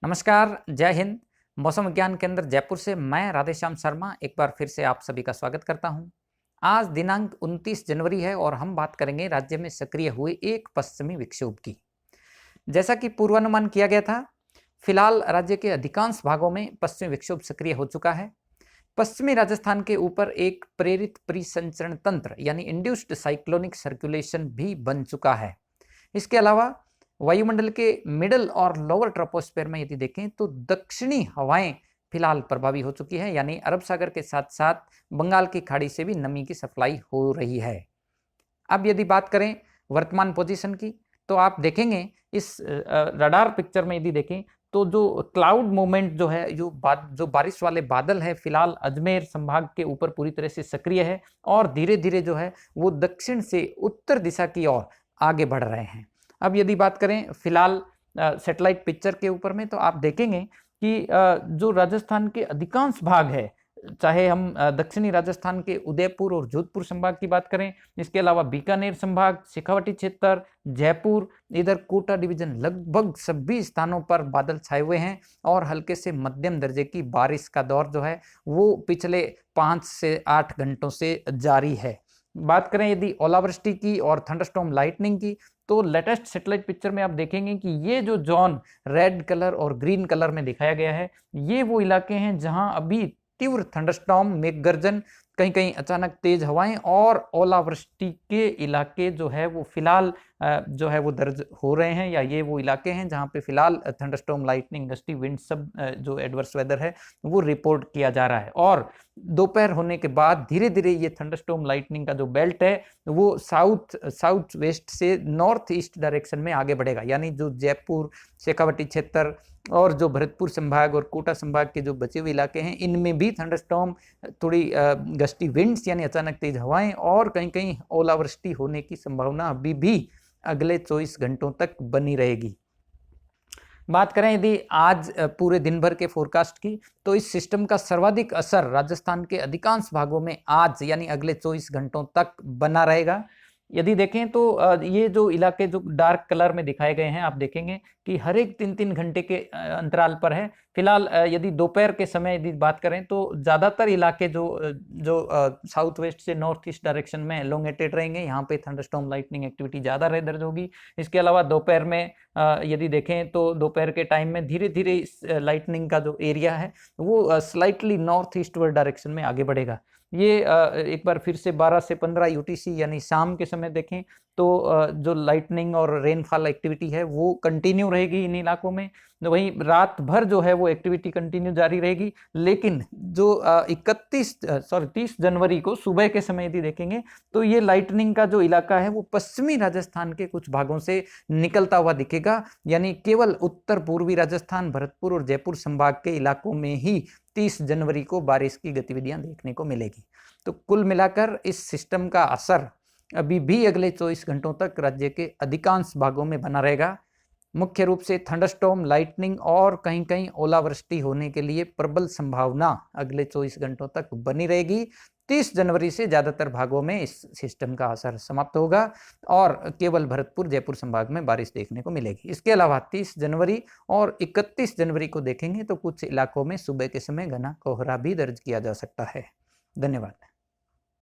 नमस्कार, जय हिंद। मौसम विज्ञान केंद्र जयपुर से मैं राधेश्याम शर्मा एक बार फिर से आप सभी का स्वागत करता हूं। आज दिनांक 29 जनवरी है और हम बात करेंगे राज्य में सक्रिय हुए एक पश्चिमी विक्षोभ की। जैसा कि पूर्वानुमान किया गया था, फिलहाल राज्य के अधिकांश भागों में पश्चिमी विक्षोभ सक्रिय हो चुका है। पश्चिमी राजस्थान के ऊपर एक प्रेरित परिसंचरण तंत्र यानी इंड्यूस्ड साइक्लोनिक सर्कुलेशन भी बन चुका है। इसके अलावा वायुमंडल के मिडल और लोअर ट्रोपोस्फेयर में यदि देखें तो दक्षिणी हवाएं फिलहाल प्रभावी हो चुकी है, यानी अरब सागर के साथ साथ बंगाल की खाड़ी से भी नमी की सप्लाई हो रही है। अब यदि बात करें वर्तमान पोजीशन की, तो आप देखेंगे इस रडार पिक्चर में यदि देखें तो जो क्लाउड मूवमेंट जो है, जो बारिश वाले बादल है, फिलहाल अजमेर संभाग के ऊपर पूरी तरह से सक्रिय है और धीरे धीरे जो है वो दक्षिण से उत्तर दिशा की ओर आगे बढ़ रहे हैं। अब यदि बात करें फिलहाल सैटेलाइट पिक्चर के ऊपर में, तो आप देखेंगे कि जो राजस्थान के अधिकांश भाग है, चाहे हम दक्षिणी राजस्थान के उदयपुर और जोधपुर संभाग की बात करें, इसके अलावा बीकानेर संभाग, शेखावाटी क्षेत्र, जयपुर, इधर कोटा डिवीजन, लगभग सभी स्थानों पर बादल छाए हुए हैं और हल्के से मध्यम दर्जे की बारिश का दौर जो है वो पिछले 5 से 8 घंटों से जारी है। बात करें यदि ओलावृष्टि की और थंडरस्टॉर्म लाइटनिंग की, तो लेटेस्ट सैटेलाइट पिक्चर में आप देखेंगे कि ये जो जोन रेड कलर और ग्रीन कलर में दिखाया गया है, ये वो इलाके हैं जहां अभी तीव्र थंडरस्टॉर्म, मेघगर्जन, कहीं कहीं अचानक तेज हवाएं और ओलावृष्टि के इलाके जो है वो फिलहाल जो है वो दर्ज हो रहे हैं, या ये वो इलाके हैं जहां पे फिलहाल थंडरस्टॉर्म, लाइटनिंग, गस्टी विंड सब जो एडवर्स वेदर है वो रिपोर्ट किया जा रहा है। और दोपहर होने के बाद धीरे धीरे ये थंडरस्टॉर्म लाइटनिंग का जो बेल्ट है वो साउथ वेस्ट से नॉर्थ ईस्ट डायरेक्शन में आगे बढ़ेगा, यानी जो जयपुर, शेखावाटी क्षेत्र और जो भरतपुर संभाग और कोटा संभाग के जो बचे हुए इलाके हैं, इनमें भी थंडरस्टॉर्म, थोड़ी गस्टी विंड्स यानी अचानक तेज हवाएं और कहीं कहीं ओलावृष्टि होने की संभावना अभी भी अगले 24 घंटों तक बनी रहेगी। बात करें यदि आज पूरे दिन भर के फोरकास्ट की, तो इस सिस्टम का सर्वाधिक असर राजस्थान के अधिकांश भागों में आज यानी अगले 24 घंटों तक बना रहेगा। यदि देखें तो ये जो इलाके जो डार्क कलर में दिखाए गए हैं, आप देखेंगे कि हर एक 3-3 घंटे के अंतराल पर है। फिलहाल यदि दोपहर के समय यदि बात करें तो ज़्यादातर इलाके जो साउथ वेस्ट से नॉर्थ ईस्ट डायरेक्शन में एलोंगेटेड रहेंगे, यहाँ पे थंडरस्टॉर्म लाइटनिंग एक्टिविटी ज़्यादा दर्ज होगी। इसके अलावा दोपहर में यदि देखें तो दोपहर के टाइम में धीरे धीरे लाइटनिंग का जो एरिया है वो स्लाइटली नॉर्थ ईस्टवर्ड डायरेक्शन में आगे बढ़ेगा। ये एक बार फिर से 12 से 15 यूटीसी यानी शाम के समय देखें तो जो लाइटनिंग और रेनफॉल एक्टिविटी है वो कंटिन्यू रहेगी इन इलाकों में। वहीं रात भर जो है वो एक्टिविटी कंटिन्यू जारी रहेगी, लेकिन जो 30 जनवरी को सुबह के समय यदि देखेंगे तो ये लाइटनिंग का जो इलाका है वो पश्चिमी राजस्थान के कुछ भागों से निकलता हुआ दिखेगा, यानी केवल उत्तर पूर्वी राजस्थान, भरतपुर और जयपुर संभाग के इलाकों में ही 30 जनवरी को बारिश की गतिविधियां देखने को मिलेगी। तो कुल मिलाकर इस सिस्टम का असर अभी भी अगले 24 घंटों तक राज्य के अधिकांश भागों में बना रहेगा। मुख्य रूप से थंडरस्टॉर्म, लाइटनिंग और कहीं कहीं ओलावृष्टि होने के लिए प्रबल संभावना अगले 24 घंटों तक बनी रहेगी। 30 जनवरी से ज्यादातर भागों में इस सिस्टम का असर समाप्त होगा और केवल भरतपुर, जयपुर संभाग में बारिश देखने को मिलेगी। इसके अलावा 30 जनवरी और 31 जनवरी को देखेंगे तो कुछ इलाकों में सुबह के समय घना कोहरा भी दर्ज किया जा सकता है। धन्यवाद।